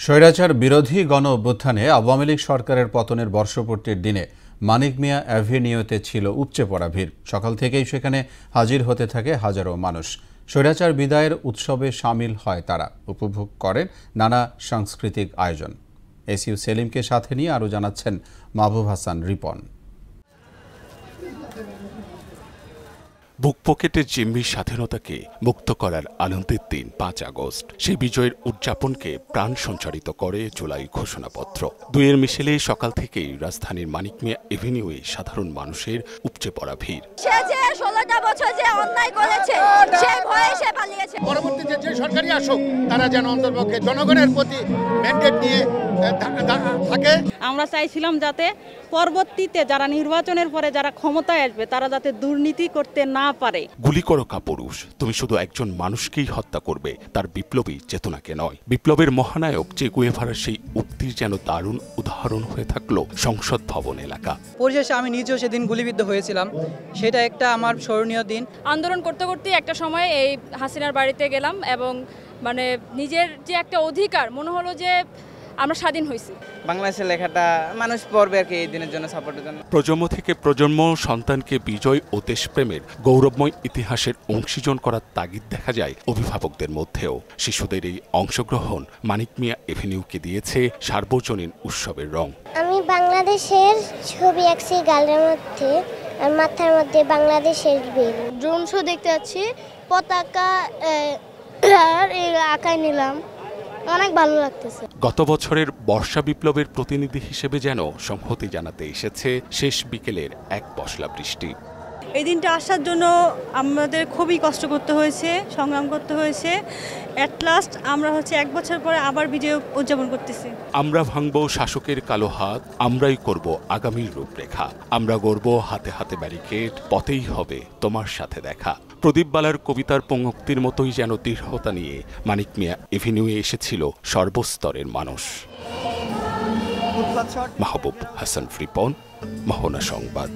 স্বৈরাচার বিরোধী গণ অভ্যুত্থানে আওয়ামী লীগ সরকারের পতনের বর্ষপূর্তির দিনে মানিক মিয়া অ্যাভিনিউতে ছিল উপচে পড়া ভিড়। সকাল থেকেই সেখানে হাজির হতে থাকে হাজারো মানুষ। স্বৈরাচার বিদায়ের উৎসবে সামিল হয় তারা, উপভোগ করেন নানা সাংস্কৃতিক আয়োজন। এসইউ সেলিমকে সাথে নিয়ে আরও জানাচ্ছেন মাহবুব হাসান রিপন। বুক পকেটের জিম্মির স্বাধীনতাকে মুক্ত করার আনন্দের দিন ৫ আগস্ট। সেই বিজয়ের উদযাপনকে প্রাণ সঞ্চারিত করে জুলাই ঘোষণাপত্র। দুইয়ের মিশেলে সকাল থেকেই রাজধানীর মানিক মিয়া এভিনিউয়ে সাধারণ মানুষের উপচে পড়া ভিড়। সে যে ১৬টা বছর যে অন্যায় করেছে সেই ভয়ে সে পালিয়েছে। পরবর্তীতে যে সরকারই আসুক তারা যেন অন্তর্পক্ষে জনগণের প্রতি ম্যান্ডেট নিয়ে থাকে। আমরা চাইছিলাম যাতে পরবর্তীতে যারা নির্বাচনের পরে যারা ক্ষমতায় আসবে তারা যাতে দুর্নীতি করতে না পারে। গুলি করো কাপুরুষ, তুমি শুধু একজন মানুষকেই হত্যা করবে, তার বিপ্লবী চেতনাকে নয়। বিপ্লবের মহানায়ক চে গুয়েভারার সেই উক্তির যেন দারুণ উদাহরণ হয়ে থাকলো সংসদ ভবন এলাকা। পরিশেষে আমি নিজেও সেদিন গুলিবিদ্ধ হয়েছিলাম, সেটা একটা আমার স্মরণীয় দিন। আন্দোলন করতে করতে একটা সময় এই হাসিনার বাড়িতে গেলাম এবং নিজের যে একটা অধিকার মনে হলো যে আমরা স্বাধীন হয়েছি। বাংলাদেশের লেখাটা মানুষ পড়বে আর কি এই দিনের জন্য, সাপোর্টের জন্য। প্রজন্ম থেকে প্রজন্ম সন্তানকে বিজয় ও দেশপ্রেমের গৌরবময় ইতিহাসের অংশীজন করার তাগিদ দেখা যায় অভিভাবকদের মধ্যেও। শিশুদের এই অংশগ্রহণ মানিক মিয়া এভিনিউকে দিয়েছে সার্বজনীন উৎসবের রং। আমি বাংলাদেশের ছবি আঁকছি গালের মধ্যে, আর মাথার মধ্যে বাংলাদেশের বিল। ড্রোন শো দেখতে যাচ্ছি, পতাকা আঁকায় নিলাম, অনেক ভালো লাগতেছে। গত বছরের বর্ষা বিপ্লবের প্রতিনিধি হিসেবে যেন সংহতি জানাতে এসেছে শেষ বিকেলের এক পশলা বৃষ্টি। এই দিনটা আসার জন্য আমাদের খুবই কষ্ট করতে হয়েছে, সংগ্রাম করতে হয়েছে। অ্যাট লাস্ট আমরা এক বছর পরে আবার বিজয় উদযাপন করতেছি। আমরা ভাঙব শাসকের কালো হাত, আমরাই করব আগামীর রূপরেখা। আমরা গড়ব হাতে হাতে ব্যারিকেড, পথেই হবে তোমার সাথে দেখা। প্রদীপ বালার কবিতার পঙ্ক্তির মতোই যেন দৃঢ়তা নিয়ে মানিক মিয়া এভিনিউয়ে এসেছিল সর্বস্তরের মানুষ। মাহবুব হাসান রিপন, মোহনা সংবাদ।